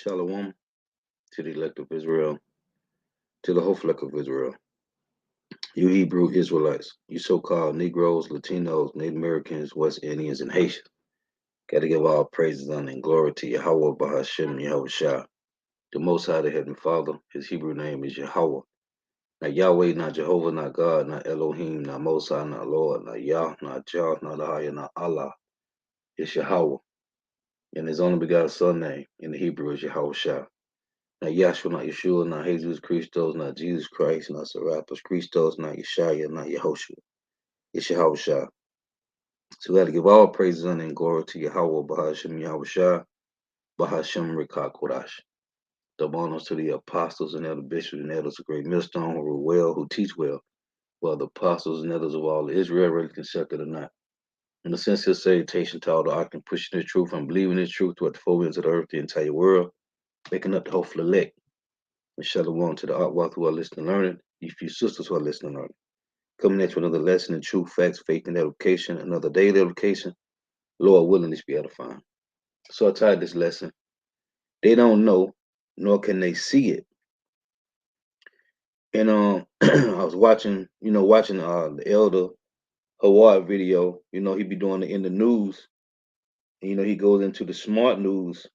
Shalom to the elect of Israel, to the whole flock of Israel. You Hebrew Israelites, you so-called Negroes, Latinos, Native Americans, West Indians, and Haitians. Got to give all praises, honor, and glory to Yahweh Bahashem Yahweh Shah. The Most High, the Heavenly Father. His Hebrew name is Yahweh. Not Yahweh, not Jehovah, not God, not Elohim, not Mosai, not Lord, not Yah, not Jah, not Ahaya, not Allah. It's Yahweh. And his only begotten son name in the Hebrew is Yahweh Shah. Not Yahshua, not Yeshua, not Jesus Christos, not Jesus Christ, not Serapis Christos, not Yeshaya, not Yehoshua. It's Yahweh Shah. So we got to give all praises and glory to Yahweh Bahashem Yahweh Shah, Bahashem Rikah Kodash. Double honors to the apostles and elder bishops and elders of Great Millstone who rule well, who teach well. Well, the apostles and elders of all Israel, really concept it or not. In the sincere salutation to all the octant pushing the truth and believing the truth throughout the four winds of the earth, the entire world, making up the hopeful elect. And shalom to the art walk who are listening and learning, you few sisters who are listening and learning. Coming at you another lesson in truth, facts, faith, and education, another daily education. Lord willing, this be edifying. So I titled this lesson, They Don't Know, Nor Can They See It. And I was watching the elder Hawad video. He be doing it in the news. And, he goes into the smart news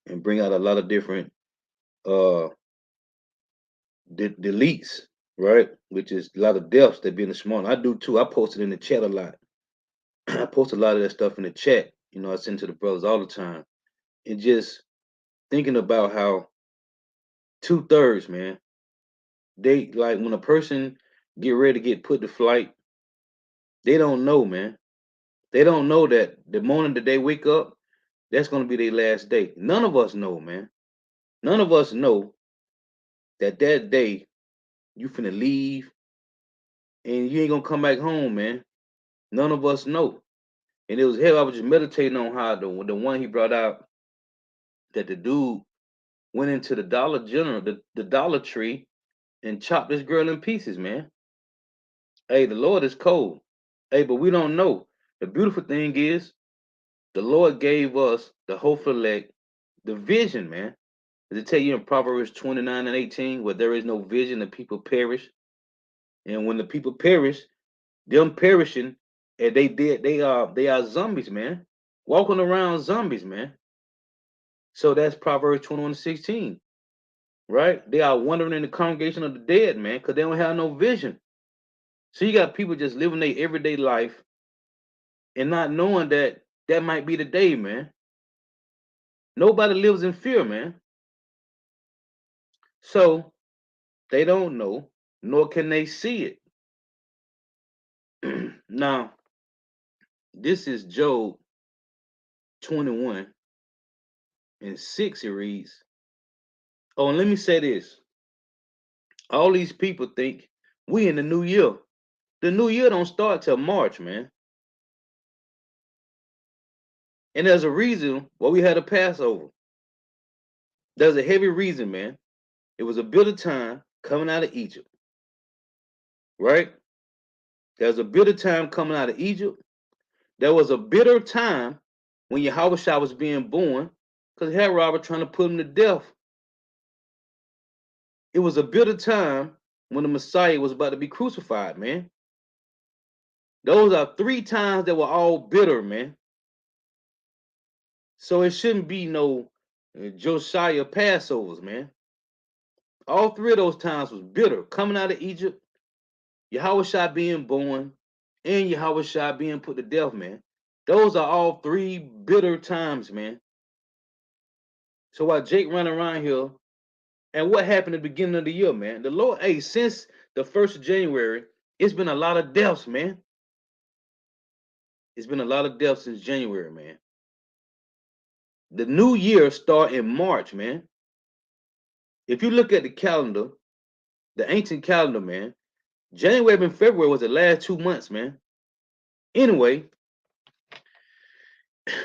and bring out a lot of different uh deletes, right? Which is a lot of deaths that be in the smart. I do too. I post it in the chat a lot. I post a lot of that stuff in the chat. I send to the brothers all the time. And just thinking about how 2/3, man, they like when a person get ready to get put to flight, they don't know, man. They don't know that the morning that they wake up, that's gonna be their last day. None of us know, man. None of us know that day you finna leave and you ain't gonna come back home, man. None of us know. And it was hell. I was just meditating on how the one he brought out that the dude went into the Dollar General, the Dollar Tree, and chopped this girl in pieces, man. Hey, the Lord is cold. Hey, but we don't know. The beautiful thing is the Lord gave us the hopeful elect, the vision, man. Does it tell you in Proverbs 29 and 18, where there is no vision, the people perish? And when the people perish, them perishing, and they are zombies, man. Walking around zombies, man. So that's Proverbs 21 and 16, right? They are wandering in the congregation of the dead, man, because they don't have no vision. So you got people just living their everyday life and not knowing that that might be the day, man. Nobody lives in fear, man. So they don't know, nor can they see it. Now, this is Job 21 and 6. It reads, oh, and let me say this. All these people think we in the new year. The new year don't start till March, man. And there's a reason why we had a Passover. There's a heavy reason, man. It was a bitter time coming out of Egypt, right? There's a bitter time coming out of Egypt. There was a bitter time when Yahweh was being born because Herod was trying to put him to death. It was a bitter time when the Messiah was about to be crucified, man. Those are 3 times that were all bitter, man. So it shouldn't be no Josiah Passovers, man. All 3 of those times was bitter. Coming out of Egypt, Yahweh being born, and Yahweh being put to death, man. Those are all 3 bitter times, man. So while Jake running around here, and what happened at the beginning of the year, man? The Lord, hey, since the 1st of January, it's been a lot of deaths, man. It's been a lot of deaths since January, man. The new year start in March, man. If you look at the calendar, the ancient calendar, man, January and February was the last 2 months, man. Anyway,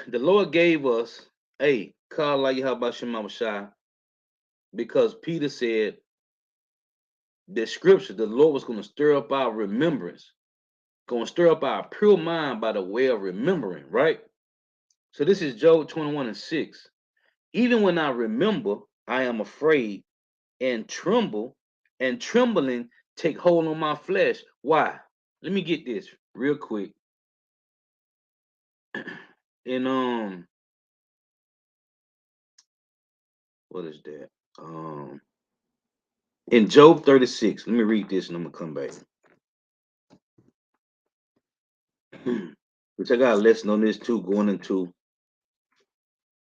the Lord gave us, hey, call like Yahweh Shai, because Peter said the scripture, the Lord was going to stir up our remembrance, going to stir up our pure mind by the way of remembering, right? So this is Job 21 and 6. Even when I remember, I am afraid and tremble, and trembling take hold on my flesh. Why? Let me get this real quick. In what is that? Um in Job 36. Let me read this and I'm gonna come back. Which I got a lesson on this too, going into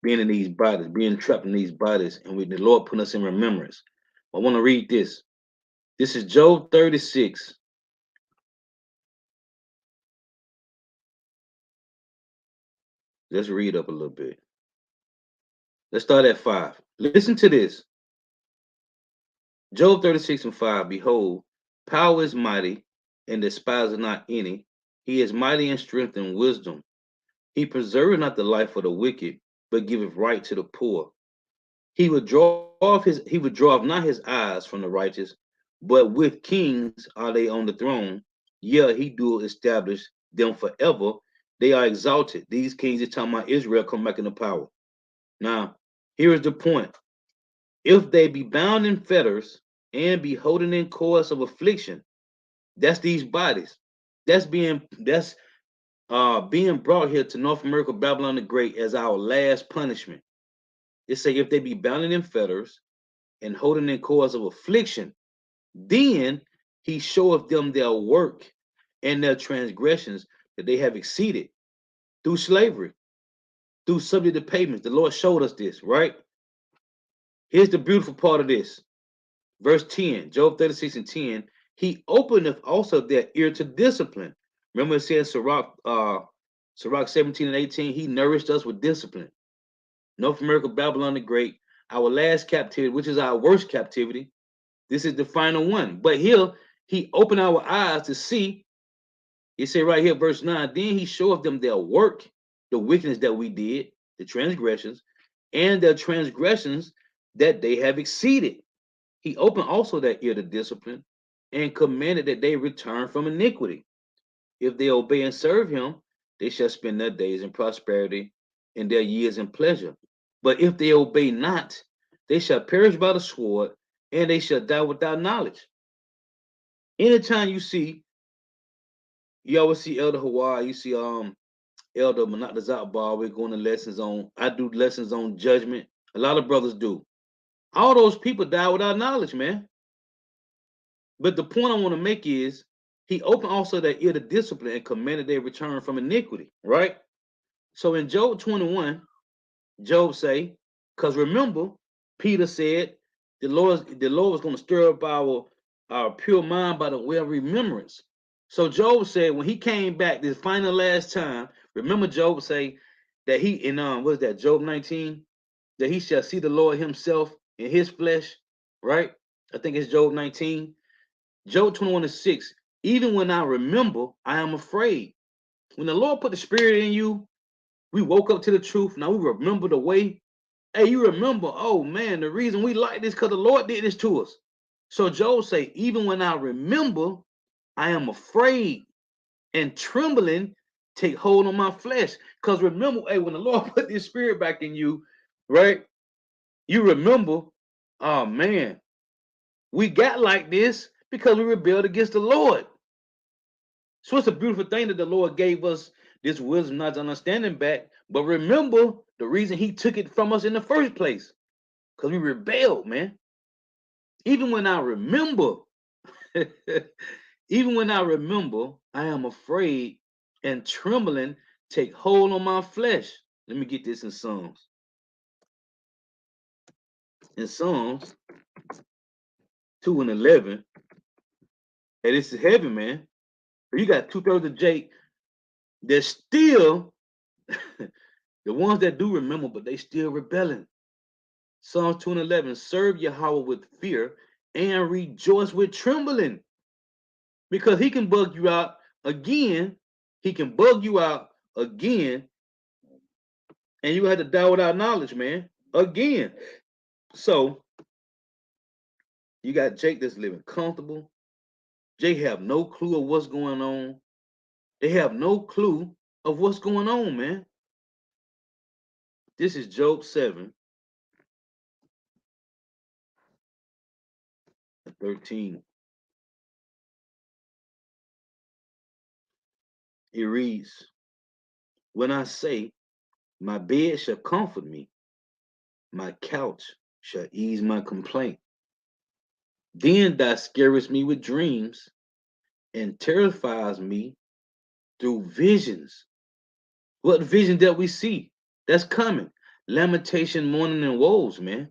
being in these bodies, being trapped in these bodies, and with the Lord putting us in remembrance. I want to read this. This is Job 36. Let's read up a little bit. Let's start at 5. Listen to this. Job 36 and 5. Behold, power is mighty, and despiseth not any. He is mighty in strength and wisdom. He preserveth not the life of the wicked, but giveth right to the poor. He would draw off not his eyes from the righteous, but with kings are they on the throne. Yeah, he do establish them forever. They are exalted. These kings are talking about Israel come back into power. Now, here is the point. If they be bound in fetters and be holding in cords of affliction, that's these bodies. That's being brought here to North America, Babylon the Great, as our last punishment. It say if they be bound in fetters and holding in cords of affliction, then he showeth them their work and their transgressions that they have exceeded through slavery, through subject to payments. The Lord showed us this, right? Here's the beautiful part of this. Verse 10, Job 36 and 10, he openeth also their ear to discipline. Remember it says Sirach 17 and 18, he nourished us with discipline. North America, Babylon the Great, our last captivity, which is our worst captivity. This is the final one. But here, he opened our eyes to see. It say right here, verse 9, then he showeth them their work, the wickedness that we did, the transgressions, and their transgressions that they have exceeded. He opened also their ear to discipline and commanded that they return from iniquity. If they obey and serve him, they shall spend their days in prosperity and their years in pleasure. But if they obey not, they shall perish by the sword and they shall die without knowledge. Anytime you always see Elder Hawaii, you see Elder Manatazat Bar, we're going to lessons on, I do lessons on judgment. A lot of brothers do. All those people die without knowledge, man. But the point I want to make is he opened also their ear to discipline and commanded their return from iniquity, right? So in Job 21, Job say, because remember, Peter said the Lord was going to stir up our pure mind by the way of remembrance. So Job said when he came back this final last time, remember Job say that he in what is that, Job 19, that he shall see the Lord himself in his flesh, right? I think it's Job 19. Job 21 and 6. Even when I remember, I am afraid. When the Lord put the spirit in you, we woke up to the truth. Now we remember the way. Hey, you remember, oh man, the reason we like this because the Lord did this to us. So Job say, even when I remember, I am afraid and trembling take hold on my flesh. Because remember, hey, when the Lord put this spirit back in you, right? You remember, oh man, we got like this because we rebelled against the Lord. So it's a beautiful thing that the Lord gave us this wisdom, not understanding back. But remember the reason he took it from us in the first place. Because we rebelled, man. Even when I remember, even when I remember, I am afraid and trembling take hold on my flesh. Let me get this in Psalms. In Psalms 2 and 11. Hey, this is heavy, man. You got 2/3 of Jake. They're still the ones that do remember, but they still rebelling. Psalms 2 and 11. Serve Yahweh with fear and rejoice with trembling. Because he can bug you out again. He can bug you out again. And you had to die without knowledge, man. Again. So you got Jake that's living comfortable. Jake have no clue of what's going on. They have no clue of what's going on, man. This is Job 7. 13. It reads, when I say, my bed shall comfort me, my couch shall ease my complaint. Then thou scarest me with dreams and terrifies me through visions. What vision that we see? That's coming. Lamentation, mourning, and woes, man.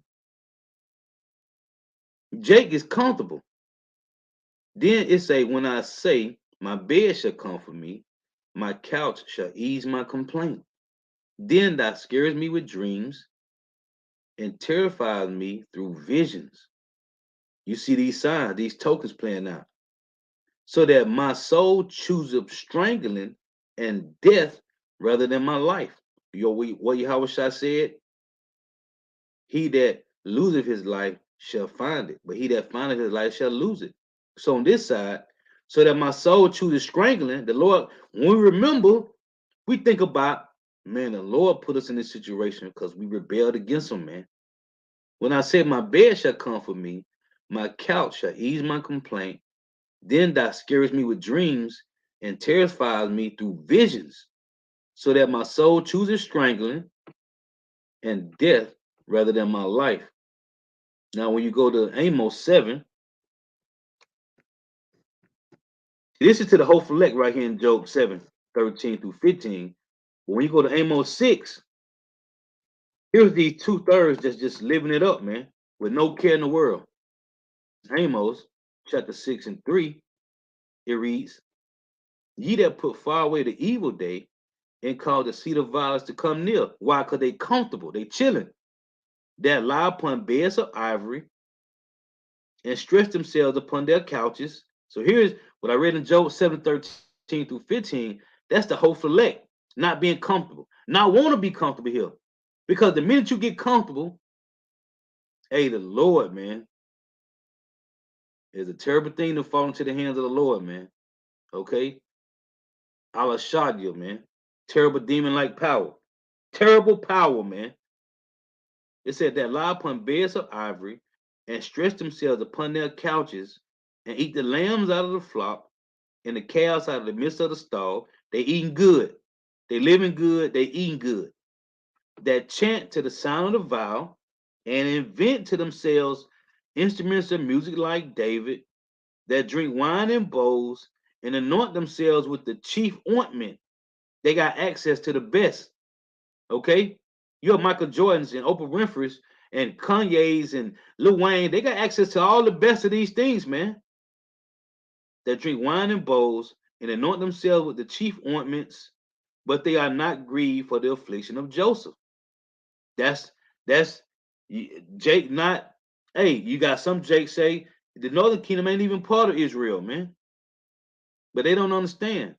Jake is comfortable. Then it say, when I say, my bed shall comfort me, my couch shall ease my complaint. Then thou scarest me with dreams and terrifies me through visions. You see these signs, these tokens playing out. So that my soul chooses strangling and death rather than my life. What Yahweh Shah said, he that loseth his life shall find it, but he that findeth his life shall lose it. So on this side, so that my soul chooses strangling, the Lord, when we remember, we think about, man, the Lord put us in this situation because we rebelled against him, man. When I said my bed shall comfort me, my couch shall ease my complaint, then thou scarest me with dreams and terrifies me through visions, so that my soul chooses strangling and death rather than my life. Now, when you go to Amos 7, this is to the hopeful elect right here in Job 7, 13 through 15. But when you go to Amos 6, here's these 2/3 that's just living it up, man, with no care in the world. Amos chapter 6 and 3, it reads, ye that put far away the evil day and cause the seat of violence to come near. Why? Because they comfortable, they chilling. That lie upon beds of ivory and stretch themselves upon their couches. So here's what I read in Job 7, 13 through 15. That's the whole select, not being comfortable. Not want to be comfortable here. Because the minute you get comfortable, hey, the Lord, man, is a terrible thing to fall into the hands of the Lord, man. Okay? Allah Shadia, man. Terrible demon-like power. Terrible power, man. It said that lie upon beds of ivory and stretch themselves upon their couches and eat the lambs out of the flock and the calves out of the midst of the stall. They eating good. They living good. They eating good. That chant to the sound of the viol and invent to themselves instruments of music like David, that drink wine in bowls and anoint themselves with the chief ointment. They got access to the best. Okay? You have Michael Jordans and Oprah Winfrey's and Kanye's and Lil Wayne. They got access to all the best of these things, man. That drink wine in bowls and anoint themselves with the chief ointments, but they are not grieved for the affliction of Joseph. That's Jake. Not hey. You got some Jake say the Northern Kingdom ain't even part of Israel, man. But they don't understand.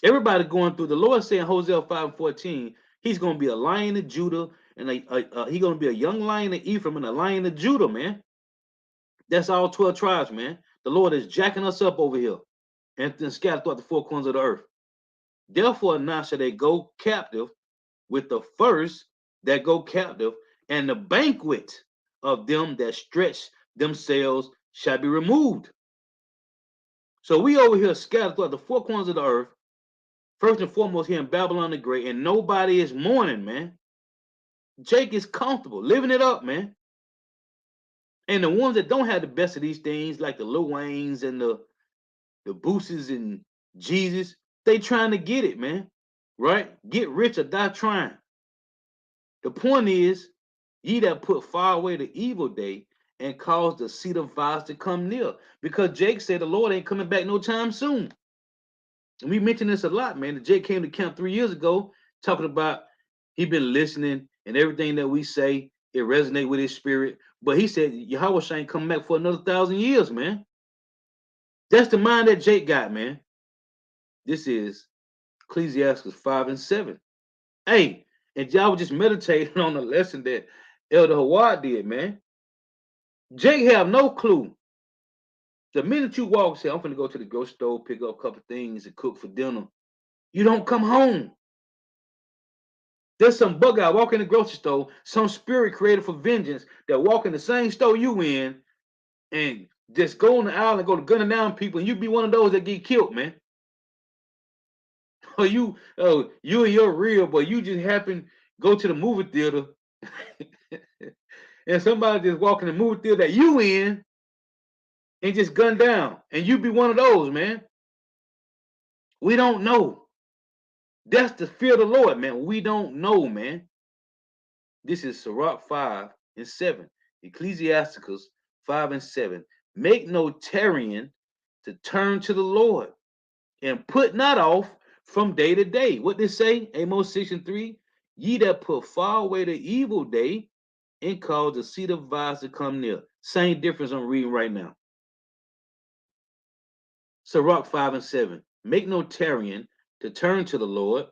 Everybody going through. The Lord saying Hosea 5:14. He's going to be a lion of Judah and he's going to be a young lion of Ephraim and a lion of Judah, man. That's all 12 tribes, man. The Lord is jacking us up over here and then scattered throughout the four corners of the earth. Therefore, now shall they go captive with the first that go captive, and the banquet of them that stretch themselves shall be removed. So we over here scattered throughout the four corners of the earth, first and foremost here in Babylon the Great, and nobody is mourning, man. Jake is comfortable, living it up, man. And the ones that don't have the best of these things, like the Lil Waynes and the Boosies and Jesus, they trying to get it, man. Right? Get rich or die trying. The point is, ye that put far away the evil day and cause the seat of violence to come near. Because Jake said the Lord ain't coming back no time soon. And we mentioned this a lot, man. Jake came to camp 3 years ago talking about he been listening and everything that we say, it resonate with his spirit. But he said Yahweh ain't coming back for another 1,000 years, man. That's the mind that Jake got, man. This is Ecclesiastes 5 and 7. Hey, and y'all was just meditating on the lesson that Elder Hawad did, man. Jake have no clue. The minute you walk, say, I'm gonna go to the grocery store, pick up a couple things and cook for dinner. You don't come home. There's some bug out walk in the grocery store, some spirit created for vengeance that walk in the same store you in and just go on the island and go to gunning down people, and you be one of those that get killed, man. Or you and your real, but you just happen go to the movie theater and somebody just walk in the movie theater that you in and just gun down, and you be one of those, man. We don't know. That's the fear of the Lord, man. We don't know, man. This is Sirach 5 and 7, Ecclesiasticus 5 and 7. Make no tarrying to turn to the Lord, and put not off from day to day. What they say? Amos 6 and 3. Ye that put far away the evil day and cause the seed of violence to come near. Same difference I'm reading right now. Sirach 5 and 7. Make no tarrying to turn to the Lord,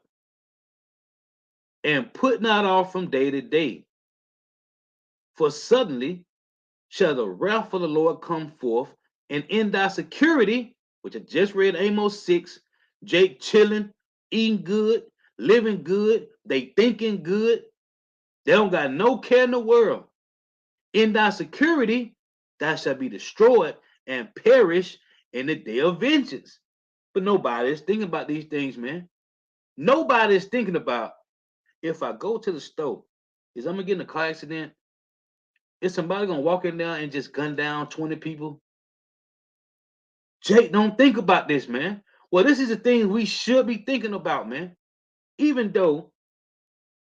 and put not off from day to day. For suddenly shall the wrath of the Lord come forth, and in thy security, which I just read Amos 6, Jake chilling, eating good, living good, they thinking good, they don't got no care in the world. In thy security, thou shalt be destroyed and perish in the day of vengeance. But nobody is thinking about these things, man. Nobody is thinking about, if I go to the store, is I'm gonna get in a car accident? Is somebody gonna walk in there and just gun down 20 people? Jake, don't think about this, man. Well, this is the thing we should be thinking about, man. Even though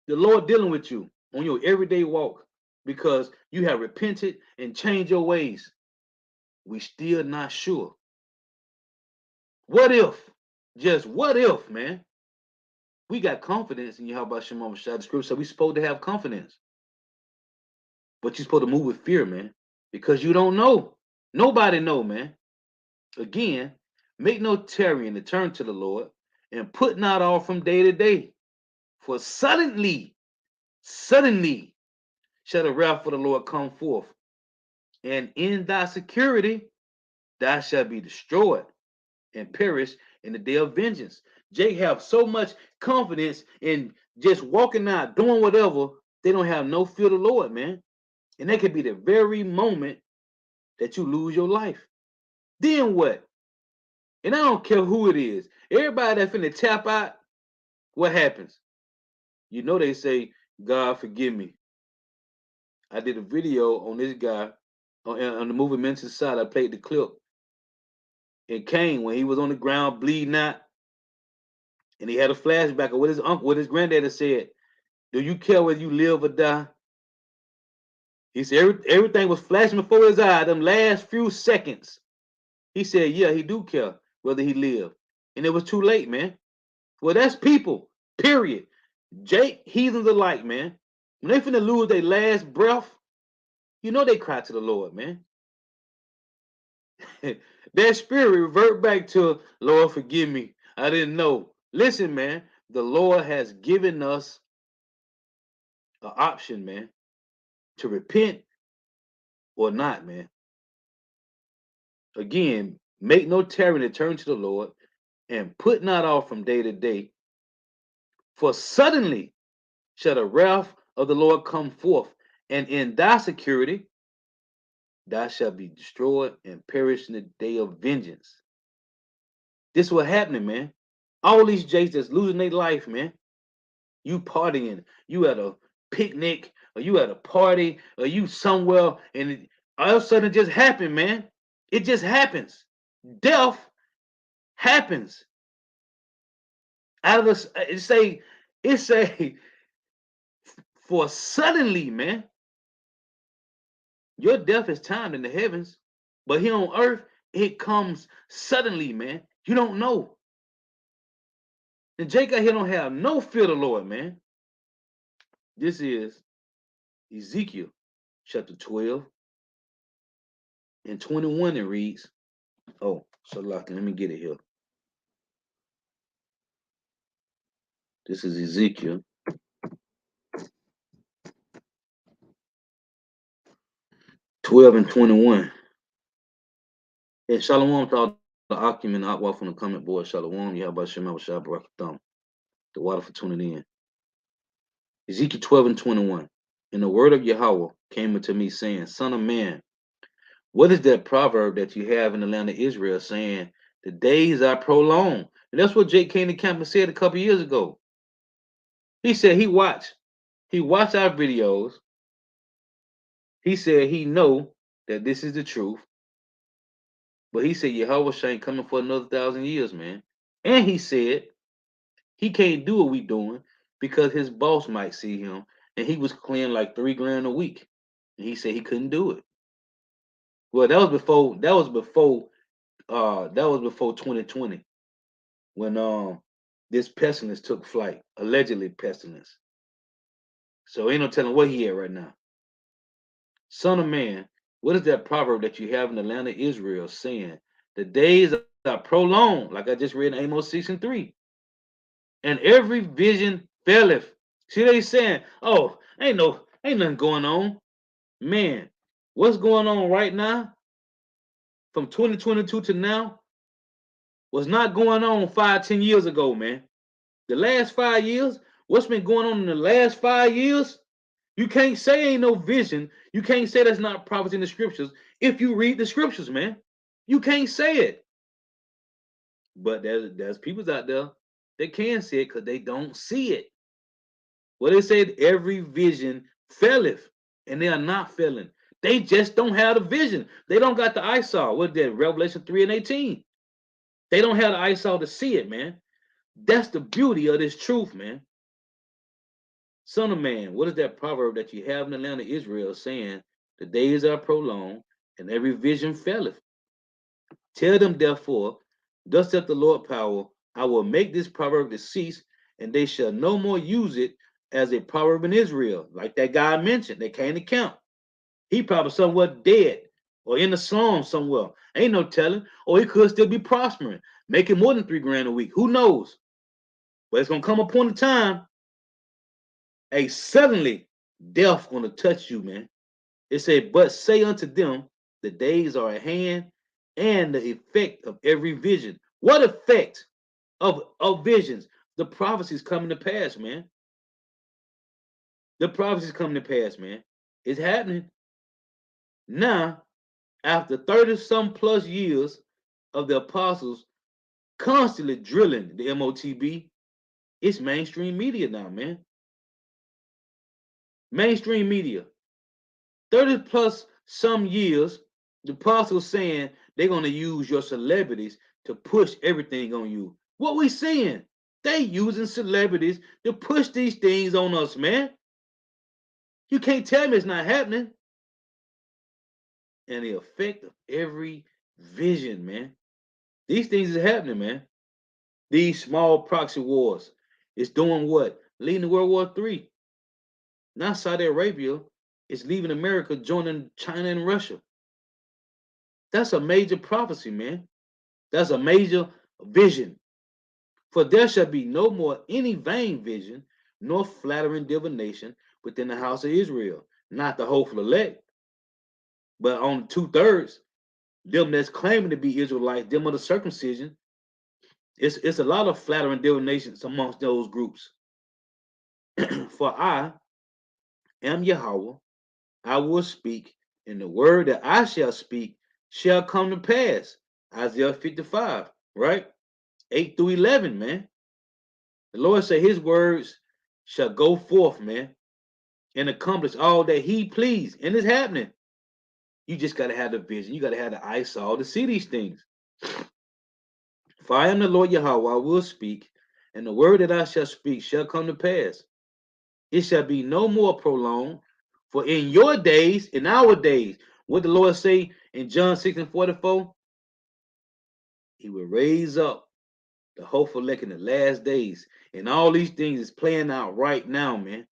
the Lord dealing with you on your everyday walk because you have repented and changed your ways, we still not sure. What if? Just what if, man? We got confidence in Yahweh Shema Shah. The scripture said we supposed to have confidence. But you're supposed to move with fear, man. Because you don't know. Nobody know, man. Again, make no tarrying to turn to the Lord, and put not off from day to day. For suddenly shall the wrath of the Lord come forth, and in thy security thou shalt be destroyed and perish in the day of vengeance. Jake have so much confidence in just walking out, doing whatever, they don't have no fear of the Lord, man. And that could be the very moment that you lose your life. Then what? And I don't care who it is. Everybody that's finna tap out, what happens? You know they say, God forgive me. I did a video on this guy on the movie Mental Side. I played the clip. It came when he was on the ground bleeding out, and he had a flashback of what his uncle, what his granddaddy said. Do you care whether you live or die? He said everything was flashing before his eyes, them last few seconds. He said, yeah, he do care whether he live. And it was too late, man. Well, that's people, period. Jake, heathens alike, man. When they finna lose their last breath, you know they cry to the Lord, man. That spirit revert back to, Lord, forgive me. I didn't know. Listen, man, the Lord has given us an option, man, to repent or not, man. Again, make no tarrying to turn to the Lord, and put not off from day to day. For suddenly shall the wrath of the Lord come forth, and in thy security thou shalt be destroyed and perish in the day of vengeance. This is what happening, man. All these Jakes that's losing their life, man. You partying, you at a picnic, or you at a party, or you somewhere, and all of a sudden it just happened, man. It just happens. Death happens. Out of the it say for suddenly, man. Your death is timed in the heavens, but here on earth, it comes suddenly, man. You don't know. And Jacob here don't have no fear of the Lord, man. This is Ezekiel chapter 12 and 21. It reads, oh, so let me get it here. This is Ezekiel 12 and 21. And Shalom to all the Akim and Akwa from the comment board. Shalom, Yahweh Shema Shah Barakatham. The water for tuning in. Ezekiel 12 and 21. And the word of Yahweh came unto me, saying, Son of man, What is that proverb that you have in the land of Israel saying, the days are prolonged? And that's what Jake Candy Campbell said a couple years ago. He said he watched our videos. He said he know that this is the truth. But he said Yahweh ain't coming for another 1,000 years, man. And he said he can't do what we doing because his boss might see him, and he was clearing like 3 grand a week, and he said he couldn't do it. Well, that was before 2020 when this pestilence took flight, allegedly pestilence. So ain't no telling where he at right now. Son of man, what is that proverb that you have in the land of Israel saying, the days are prolonged, like I just read in Amos 6:3, and every vision faileth. See, they saying, oh, ain't nothing going on. Man, what's going on right now from 2022 to now was not going on 5, 10 years ago, man. The last 5 years, what's been going on in the last 5 years? You can't say ain't no vision. You can't say that's not prophecy in the scriptures if you read the scriptures, man. You can't say it. But there's people out there that can say it because they don't see it. Well, they said every vision faileth, and they are not failing. They just don't have the vision. They don't got the eyesight. What that? Revelation 3:18. They don't have the eyesight to see it, man. That's the beauty of this truth, man. Son of man, what is that proverb that you have in the land of Israel saying, the days are prolonged and every vision faileth? Tell them therefore, thus saith the Lord power, I will make this proverb to cease, and they shall no more use it as a proverb in Israel. Like that guy mentioned, they came to count. He probably somewhere dead or in the slum somewhere. Ain't no telling. Or he could still be prospering, making more than 3 grand a week. Who knows? But it's gonna come upon a time, a suddenly death gonna touch you, man. It said, but say unto them, the days are at hand, and the effect of every vision. What effect of visions? The prophecies coming to pass, man. The prophecies coming to pass, man. It's happening. Now, after 30 some plus years of the apostles constantly drilling the MOTB, it's mainstream media now, man. Mainstream media. 30 plus some years, the apostles saying they're going to use your celebrities to push everything on you. What we seeing? They using celebrities to push these things on us, man. You can't tell me it's not happening. And the effect of every vision, man. These things is happening, man. These small proxy wars is doing what? Leading to World War III. Now Saudi Arabia is leaving America, joining China and Russia. That's a major prophecy, man. That's a major vision. For there shall be no more any vain vision, nor flattering divination within the house of Israel. Not the hopeful elect, but on 2/3, them that's claiming to be Israelites, them of the circumcision. It's a lot of flattering divinations amongst those groups. For I am Yahweh, I will speak, and the word that I shall speak shall come to pass. Isaiah 55, right? 8 through 11, man. The Lord said his words shall go forth, man, and accomplish all that he pleased. And it's happening. You just got to have the vision. You got to have the eyesight to see these things. For I am the Lord Yahweh, I will speak, and the word that I shall speak shall come to pass. It shall be no more prolonged, for in your days, in our days, what the Lord say in John 6:44, he will raise up the hopeful elect in the last days. And all these things is playing out right now, man.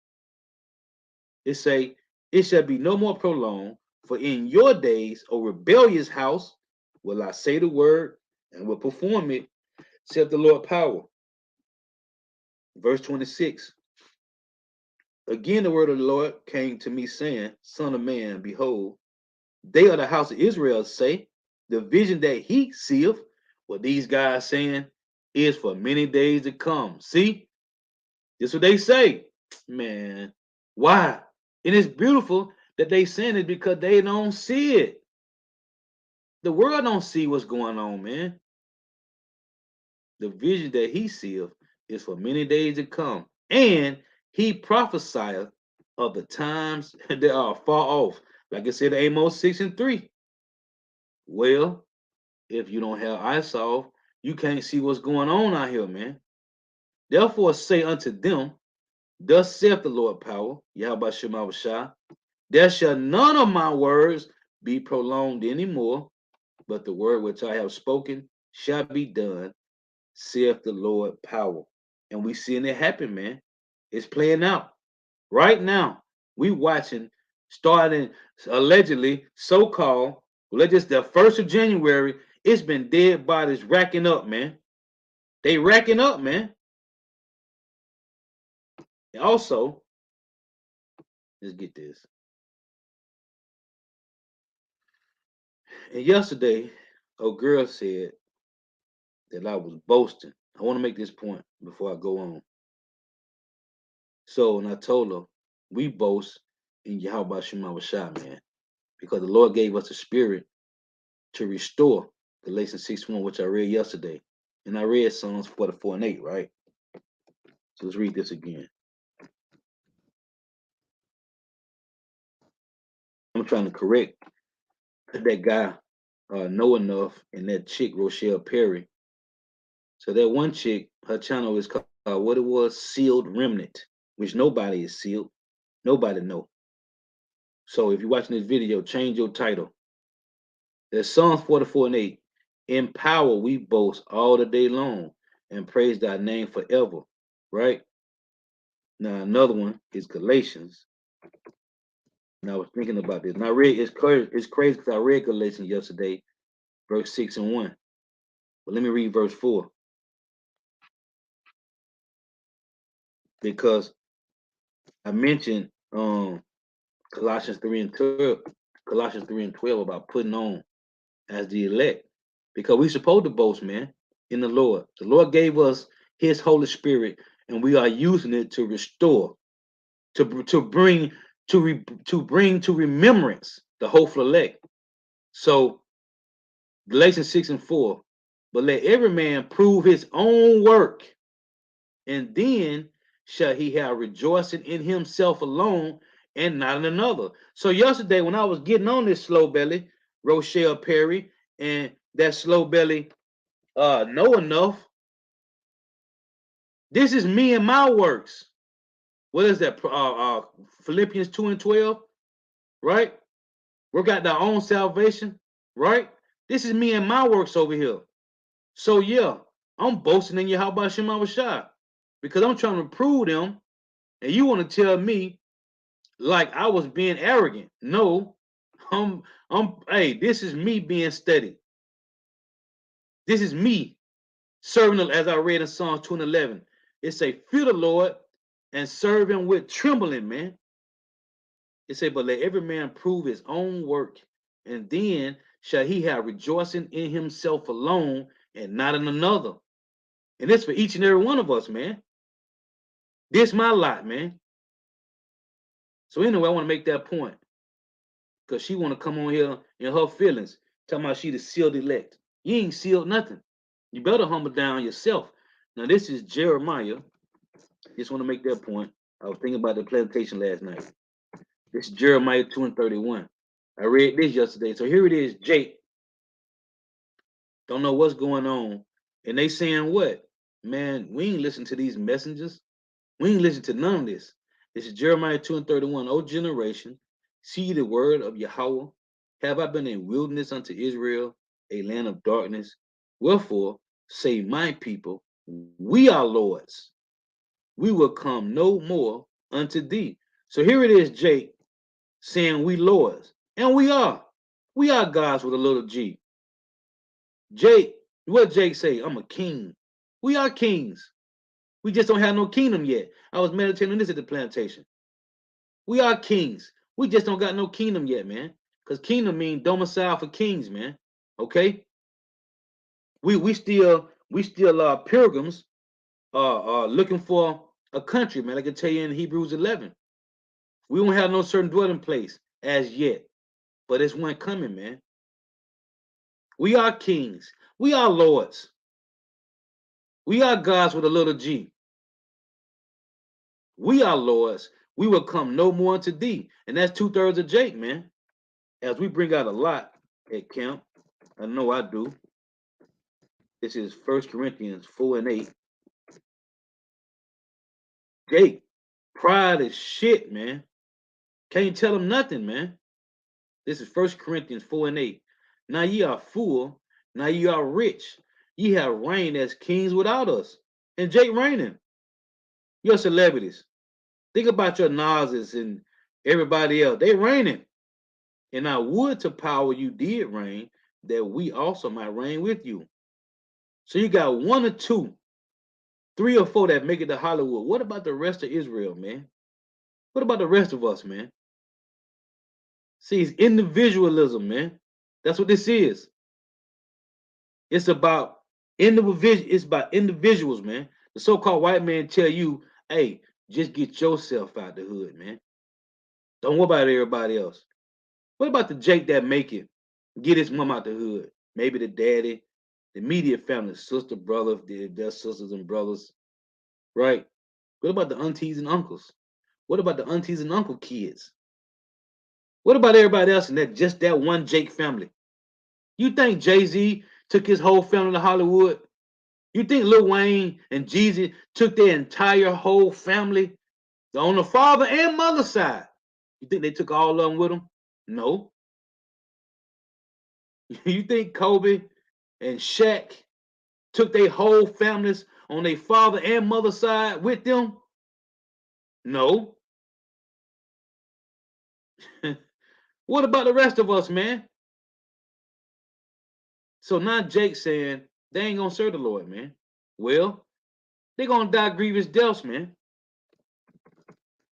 It say, it shall be no more prolonged, for in your days, O rebellious house, will I say the word and will perform it, saith the Lord power. Verse 26. Again, the word of the Lord came to me, saying, Son of man, behold, they are the house of Israel say, the vision that he seeth, what these guys saying, is for many days to come. See, this is what they say. Man, why? And it's beautiful that they saying it because they don't see it. The world don't see what's going on, man. The vision that he seeth is for many days to come. And he prophesieth of the times that are far off. Like I said, Amos 6 and 3. Well, if you don't have eyesight, you can't see what's going on out here, man. Therefore say unto them, thus saith the Lord power, Yahweh Shema Shah, there shall none of my words be prolonged anymore, but the word which I have spoken shall be done, saith the Lord power. And we seeing it happen, man. It's playing out right now. We watching starting allegedly so-called, well, just the 1st of January. It's been dead bodies racking up, man. They racking up, man. And also, let's get this. And yesterday, a girl said that I was boasting. I want to make this point before I go on. So, and I told her, we boast in Yahweh Shema Shah, man, because the Lord gave us a spirit to restore Galatians 6:1, which I read yesterday. And I read Psalms 44 and 8, right? So let's read this again. I'm trying to correct that guy, Know Enough, and that chick, Rochelle Perry. So that one chick, her channel is called what it was, Sealed Remnant, which nobody is sealed. Nobody know. So if you're watching this video, change your title. There's Psalms 44 and 8. In power we boast all the day long and praise thy name forever. Right? Now another one is Galatians. And I was thinking about this. And I read it's crazy because I read Galatians yesterday, verse 6 and 1. But let me read verse 4. Because I mentioned Colossians 3 and 12, Colossians 3 and 12 about putting on as the elect. Because we supposed to boast, man, in the Lord. The Lord gave us his Holy Spirit, and we are using it to restore, to bring to remembrance the hopeful elect. So Galatians 6 and 4, but let every man prove his own work, and then shall he have rejoicing in himself alone and not in another. So yesterday when I was getting on this slow belly, Rochelle Perry, and that slow belly Know Enough, this is me and my works. What is that? Philippians 2 and 12, right? Work out thy own salvation, right? This is me and my works over here. So yeah, I'm boasting in Yahweh Shema Shah because I'm trying to prove them, and you want to tell me like I was being arrogant. No, hey, this is me being steady. This is me serving, as I read in Psalm 2 and 11. It say, fear the Lord and serve him with trembling, man. It say, but let every man prove his own work, and then shall he have rejoicing in himself alone and not in another. And this for each and every one of us, man. This my lot, man. So anyway, I want to make that point because she want to come on here in her feelings, talking about she the sealed elect. You ain't sealed nothing. You better humble down yourself. Now this is Jeremiah. Just want to make that point. I was thinking about the plantation last night. This is Jeremiah 2 and 31. I read this yesterday. So here it is, Jake. Don't know what's going on. And they saying what? Man, we ain't listen to these messengers. We ain't listen to none of this. This is Jeremiah 2 and 31. O generation, see the word of Yahweh. Have I been a wilderness unto Israel, a land of darkness? Wherefore, say my people, we are lords. We will come no more unto thee. So here it is, Jake, saying we lords. And we are. We are gods with a little G. Jake, what Jake say? I'm a king. We are kings. We just don't have no kingdom yet. I was meditating on this at the plantation. We are kings. We just don't got no kingdom yet, man. Because kingdom means domicile for kings, man. Okay? We still pilgrims looking for a country, man. I can tell you in Hebrews 11. We don't have no certain dwelling place as yet. But it's one coming, man. We are kings. We are lords. We are gods with a little g. We are lords. We will come no more unto thee. And that's 2/3 of Jake, man. As we bring out a lot at camp, I know I do. This is 1 Corinthians 4 and 8. Jake, pride is shit, man. Can't tell him nothing, man. This is 1 Corinthians 4 and 8. Now ye are full, now ye are rich. Ye have reigned as kings without us. And Jake reigning. Your celebrities. Think about your Nas's and everybody else. They reigning. And I would to power you did reign, that we also might reign with you. So you got one or two, three or four that make it to Hollywood. What about the rest of Israel, man? What about the rest of us, man? See, it's individualism, man. That's what this is. It's about individual. It's about individuals, man. The so-called white man tell you, "Hey, just get yourself out the hood, man. Don't worry about everybody else." What about the Jake that make it, get his mom out the hood? Maybe the daddy, the immediate family, sister, brother, their sisters and brothers, right? What about the aunties and uncles? What about the aunties and uncle kids? What about everybody else in that just that one Jake family? You think Jay-Z took his whole family to Hollywood? You think Lil Wayne and Jeezy took their entire whole family on the father and mother side? You think they took all of them with them? No. You think Kobe and Shaq took their whole families on their father and mother side with them? No. What about the rest of us, man? So now Jake saying they ain't gonna serve the Lord, man. Well, they gonna die grievous deaths, man.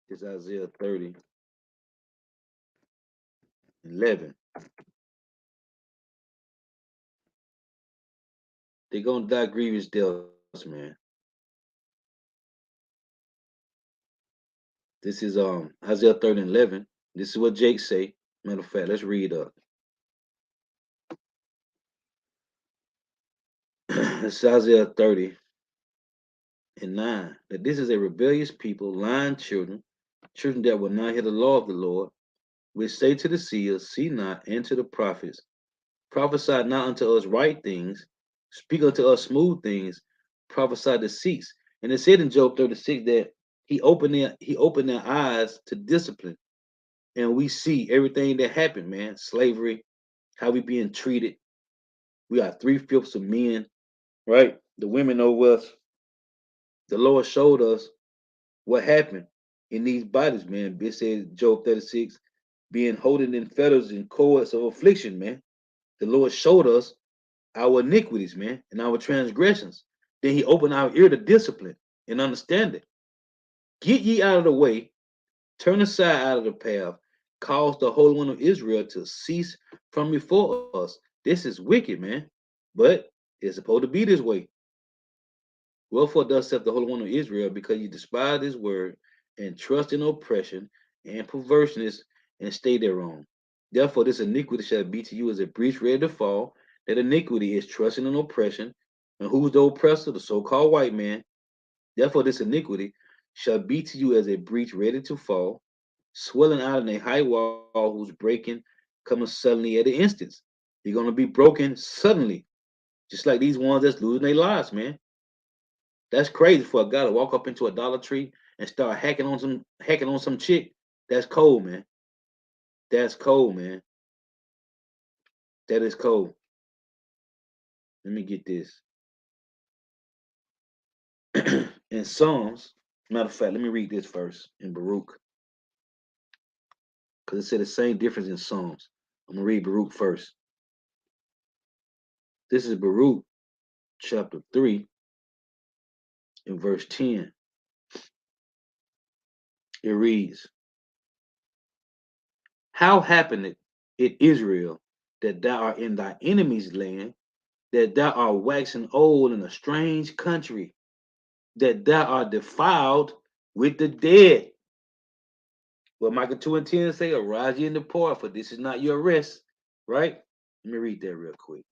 It's Isaiah 30:11. They gonna die grievous deaths, man. This is Isaiah 30:11. This is what Jake say. Matter of fact, let's read up. It's Isaiah 30:9. That this is a rebellious people, lying children, children that will not hear the law of the Lord, which say to the seers, see not, and to the prophets, prophesy not unto us right things, speak unto us smooth things, prophesy deceits. And it said in Job 36 that he opened their eyes to discipline. And we see everything that happened, man. Slavery, how we being treated. We are 3/5 of men, right? The women over us. The Lord showed us what happened in these bodies, man. It says Job 36, being holding in fetters and cords of affliction, man. The Lord showed us our iniquities, man, and our transgressions. Then he opened our ear to discipline and understanding. Get ye out of the way, turn aside out of the path, cause the Holy One of Israel to cease from before us. This is wicked, man. But it's supposed to be this way. Wherefore thus saith the Holy One of Israel, because you despise his word and trust in oppression and perverseness and stay thereon. Therefore this iniquity shall be to you as a breach ready to fall. That iniquity is trusting in oppression. And who's the oppressor? The so-called white man. Therefore this iniquity shall be to you as a breach ready to fall, swelling out in a high wall whose breaking coming suddenly at an instance. You're going to be broken suddenly, just like these ones that's losing their lives, man. That's crazy for a guy to walk up into a Dollar Tree and start hacking on some chick. That's cold, man. That's cold, man. That is cold. Let me get this. In Psalms, matter of fact, let me read this first in Baruch, because it said the same difference in Psalms. I'm gonna read Baruch first. This is Baruch chapter 3 and verse 10. It reads, how happened it Israel that thou art in thy enemy's land, that thou art waxing old in a strange country, that thou art defiled with the dead? Well, Micah 2 and 10 say, arise ye and depart, for this is not your rest. Right? Let me read that real quick.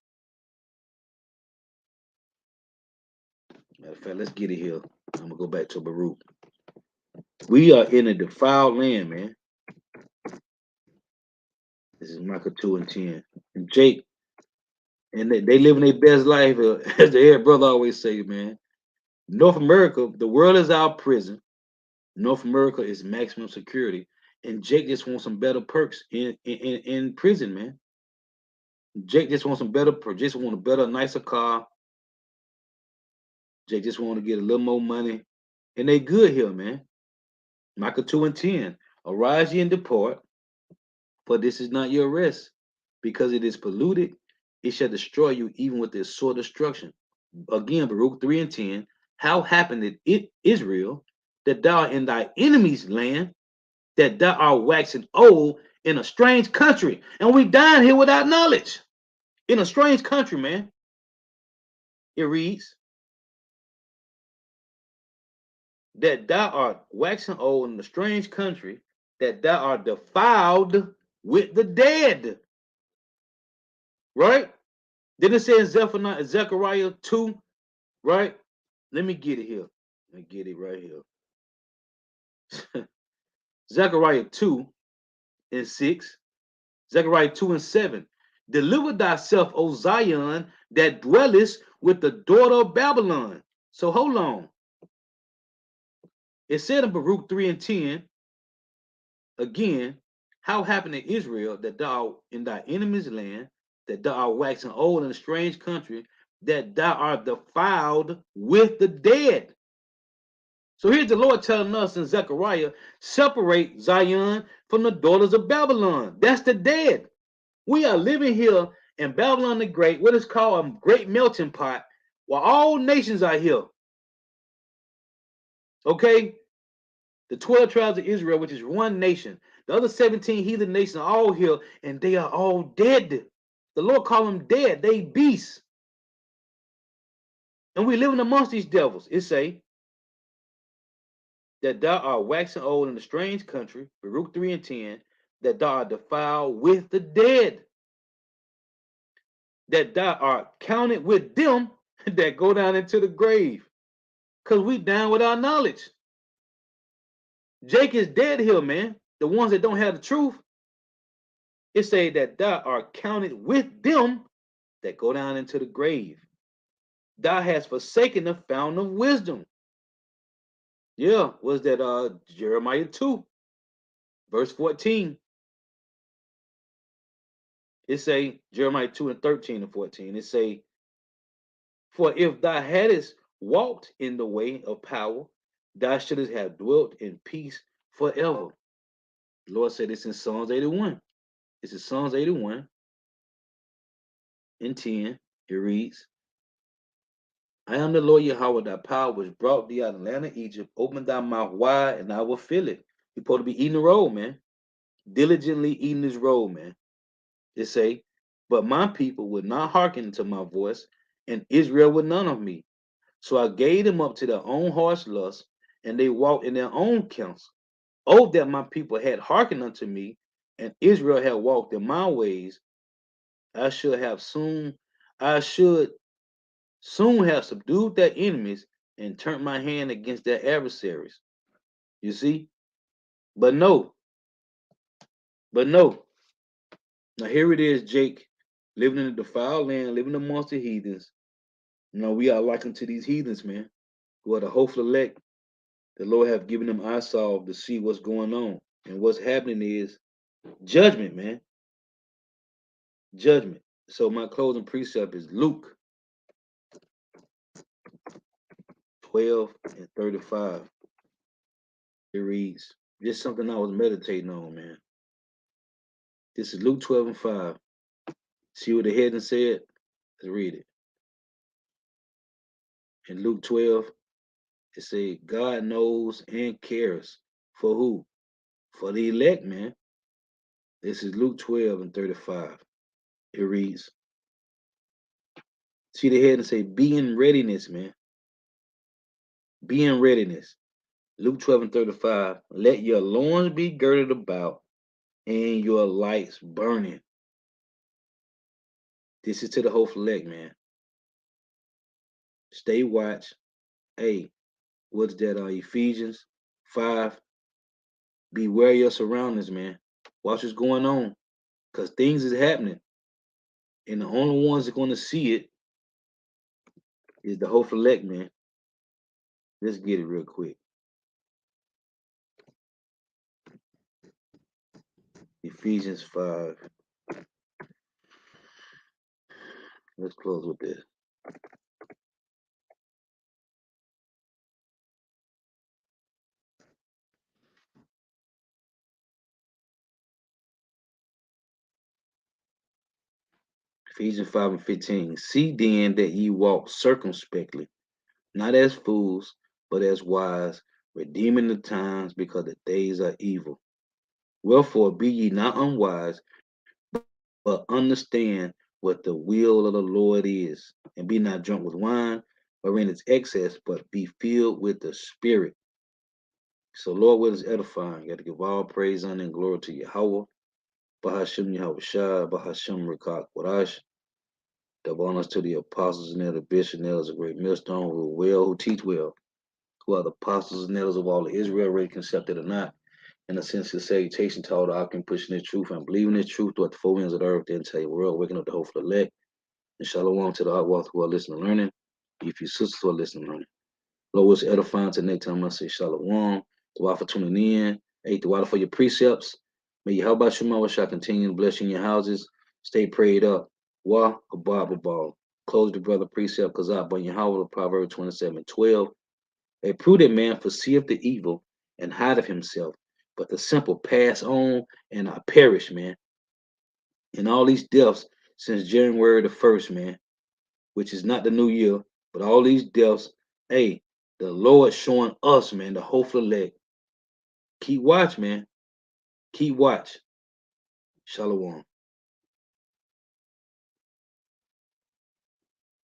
Matter of fact, let's get it here. I'm gonna go back to Baruch. We are in a defiled land, man. This is Micah 2 and 10. And Jake, and they living their best life, as the head brother always say, man. North America, the world is our prison. North America is maximum security. And Jake just wants some better perks in prison, man. Jake just wants some better perks, just want a better, nicer car. Jake just want to get a little more money. And they good here, man. Micah 2 and 10. Arise ye and depart, for this is not your rest. Because it is polluted, it shall destroy you even with this sore destruction. Again, Baruch 3 and 10. How happened it Israel that thou art in thy enemy's land, that thou art waxing old in a strange country? And we dying here without knowledge. In a strange country, man. It reads, that thou art waxing old in a strange country, that thou art defiled with the dead. Right? Then it says Zechariah 2, right? Let me get it here. Let me get it right here. Zechariah 2 and 6. Zechariah 2 and 7. Deliver thyself, O Zion, that dwellest with the daughter of Babylon. So hold on. It said in Baruch 3 and 10, again, how happened in Israel that thou in thy enemy's land, that thou art waxing old in a strange country, that thou art defiled with the dead. So here's the Lord telling us in Zechariah, separate Zion from the daughters of Babylon. That's the dead. We are living here in Babylon the Great, what is called a great melting pot, where all nations are here. Okay? The 12 tribes of Israel, which is one nation. The other 17 heathen nations are all here, and they are all dead. The Lord called them dead. They beasts. And we living amongst these devils. It say that thou art waxing old in a strange country, Baruch 3 and 10, that thou art defiled with the dead, that thou art counted with them that go down into the grave. Because we down with our knowledge. Jake is dead here, man. The ones that don't have the truth. It say that thou art counted with them that go down into the grave. Thou hast forsaken the fountain of wisdom. Yeah, was that Jeremiah 2, verse 14. It say Jeremiah 2 and 13 and 14. It say, for if thou hadst walked in the way of power, thou shouldst have dwelt in peace forever. The Lord said this in Psalms 81. This is Psalms 81 and 10. It reads, I am the Lord Yahweh, thy power which brought thee out of the land of Egypt. Open thy mouth wide, and I will fill it. You're supposed to be eating the roll, man. Diligently eating this roll, man. It say, but my people would not hearken to my voice, and Israel would none of me. So I gave them up to their own harsh lust, and they walked in their own counsel. Oh, that my people had hearkened unto me, and Israel had walked in my ways, I should I should soon have subdued their enemies and turned my hand against their adversaries. You see? But no, but no. Now here it is, Jake, living in a defiled land, living amongst the heathens. We are likened to these heathens, man, who are the hopeful elect. The Lord have given them eyesalve to see what's going on. And what's happening is judgment, man. Judgment. So my closing precept is Luke 12 and 35. It reads, just something I was meditating on, man. This is Luke 12 and 5. See what the heading said? Let's read it. In Luke 12, it says, God knows and cares for who? For the elect, man. This is Luke 12 and 35. It reads, see the heading say, be in readiness, man. Be in readiness. Luke 12 and 35. Let your loins be girded about and your lights burning. This is to the hopeful elect, man. Stay watch, Hey, what's that? Ephesians 5. Beware your surroundings, man. Watch what's going on. Because things is happening. And the only ones that are going to see it is the whole elect, man. Let's get it real quick. Ephesians 5. Let's close with this. Ephesians 5 and 15. See then that ye walk circumspectly, not as fools, but as wise, redeeming the times, because the days are evil. Wherefore be ye not unwise, but understand what the will of the Lord is, and be not drunk with wine, wherein is excess, but be filled with the Spirit. So, Lord, what is edifying? You got to give all praise, honor, and glory to Yahweh. Bahashim Yahweh Shai, Bahashim Rekak Wadash. Double honors to the apostles and the bishops and elders of great millstone who teach well, who are the apostles and elders of all of Israel, already concepted or not. In a sense of salutation to all the outcome pushing the truth and believing the truth throughout the four winds of the earth, the entire world, waking up the hopeful elect. And shalom to the outwalk who are listening and learning. If your sisters who are listening and learning. Lord, what's edifying to next time I say shalom. The water for tuning in. Hey, the water for your precepts. May you help out Shema shall continue to bless you in your houses. Stay prayed up. Wa abab. Close the brother precept because I bring Yahweh, Proverbs 27:12. A prudent man foreseeth the evil and hideth himself, but the simple pass on and are perish, man. And all these deaths since January the 1st, man, which is not the new year, but all these deaths, hey, the Lord showing us, man, the hopeful elect. Keep watch, man. Keep watch. Shalom.